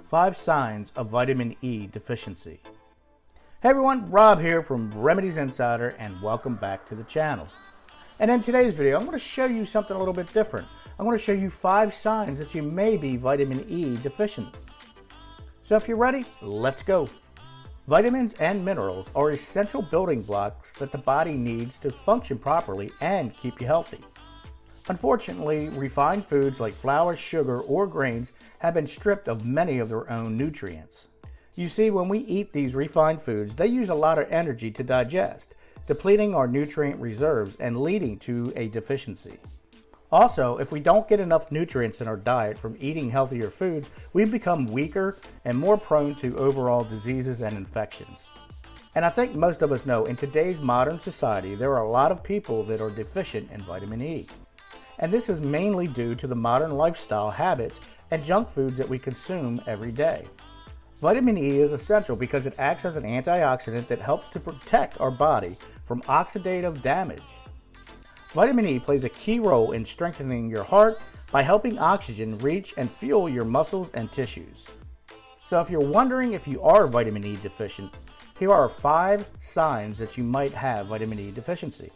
5 signs of vitamin E deficiency. Hey everyone, Rob here from Remedies Insider, and welcome back to the channel. And in today's video, I'm going to show you something a little bit different. I'm going to show you 5 signs that you may be vitamin E deficient. So if you're ready, let's go. Vitamins and minerals are essential building blocks that the body needs to function properly and keep you healthy. Unfortunately, refined foods like flour, sugar, or grains have been stripped of many of their own nutrients. You see, when we eat these refined foods, they use a lot of energy to digest, depleting our nutrient reserves and leading to a deficiency. Also, if we don't get enough nutrients in our diet from eating healthier foods, we become weaker and more prone to overall diseases and infections. And I think most of us know in today's modern society, there are a lot of people that are deficient in vitamin E. And this is mainly due to the modern lifestyle habits and junk foods that we consume every day. Vitamin E is essential because it acts as an antioxidant that helps to protect our body from oxidative damage. Vitamin E plays a key role in strengthening your heart by helping oxygen reach and fuel your muscles and tissues. So if you're wondering if you are vitamin E deficient, here are 5 signs that you might have vitamin E deficiency.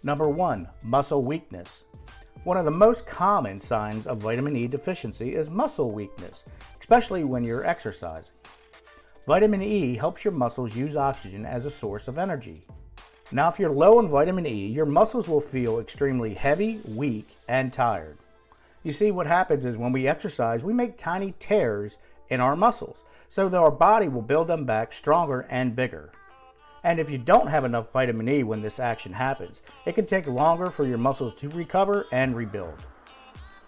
Number 1, muscle weakness. One of the most common signs of vitamin E deficiency is muscle weakness, especially when you're exercising. Vitamin E helps your muscles use oxygen as a source of energy. Now, if you're low in vitamin E, your muscles will feel extremely heavy, weak, and tired. You see, what happens is when we exercise, we make tiny tears in our muscles, so that our body will build them back stronger and bigger. And if you don't have enough vitamin E when this action happens, it can take longer for your muscles to recover and rebuild.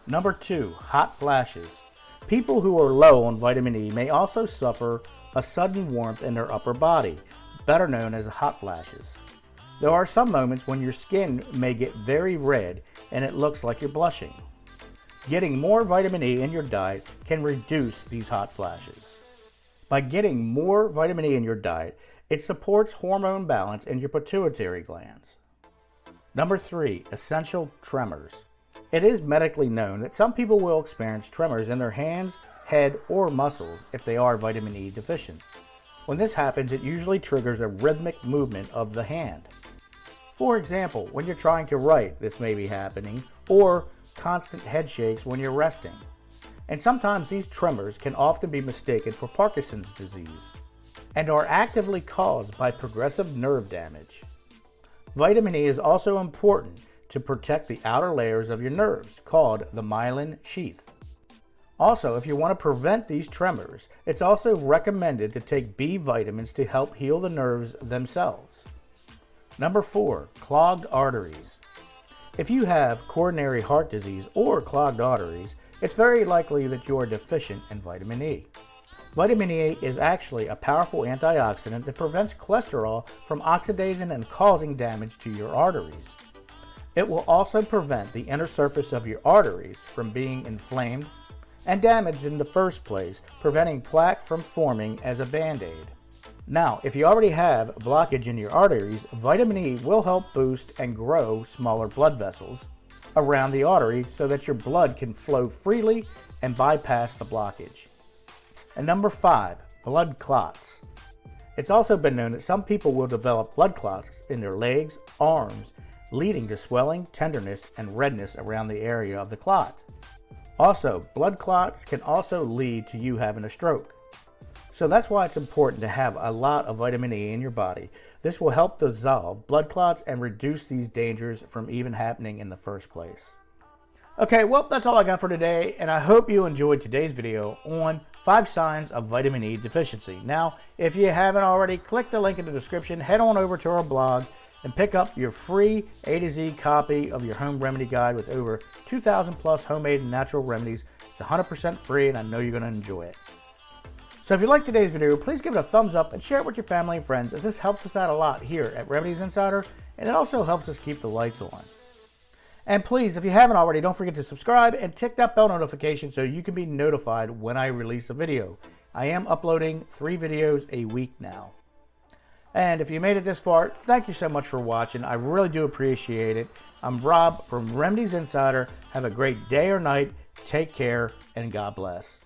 Number 2, hot flashes. People who are low on vitamin E may also suffer a sudden warmth in their upper body, better known as hot flashes. There are some moments when your skin may get very red and it looks like you're blushing. Getting more vitamin E in your diet can reduce these hot flashes. By getting more vitamin E in your diet, it supports hormone balance in your pituitary glands. Number 3, essential tremors. It is medically known that some people will experience tremors in their hands, head, or muscles if they are vitamin E deficient. When this happens, it usually triggers a rhythmic movement of the hand. For example, when you're trying to write, this may be happening, or constant head shakes when you're resting. And sometimes these tremors can often be mistaken for Parkinson's disease and are actively caused by progressive nerve damage. Vitamin E is also important to protect the outer layers of your nerves, called the myelin sheath. Also, if you want to prevent these tremors, it's also recommended to take B vitamins to help heal the nerves themselves. Number 4, clogged arteries. If you have coronary heart disease or clogged arteries, it's very likely that you are deficient in vitamin E. Vitamin E is actually a powerful antioxidant that prevents cholesterol from oxidizing and causing damage to your arteries. It will also prevent the inner surface of your arteries from being inflamed and damaged in the first place, preventing plaque from forming as a band-aid. Now, if you already have blockage in your arteries, vitamin E will help boost and grow smaller blood vessels around the artery so that your blood can flow freely and bypass the blockage. And number 5, blood clots. It's also been known that some people will develop blood clots in their legs, arms, leading to swelling, tenderness, and redness around the area of the clot. Also, blood clots can also lead to you having a stroke. So that's why it's important to have a lot of vitamin E in your body. This will help dissolve blood clots and reduce these dangers from even happening in the first place. Okay, well, that's all I got for today, and I hope you enjoyed today's video on 5 signs of vitamin E deficiency. Now, if you haven't already, click the link in the description, head on over to our blog, and pick up your free A to Z copy of your home remedy guide with over 2,000 plus homemade and natural remedies. It's 100% free, and I know you're going to enjoy it. So if you liked today's video, please give it a thumbs up and share it with your family and friends, as this helps us out a lot here at Remedies Insider, and it also helps us keep the lights on. And please, if you haven't already, don't forget to subscribe and tick that bell notification so you can be notified when I release a video. I am uploading 3 videos a week now. And if you made it this far, thank you so much for watching. I really do appreciate it. I'm Rob from Remedies Insider. Have a great day or night. Take care, and God bless.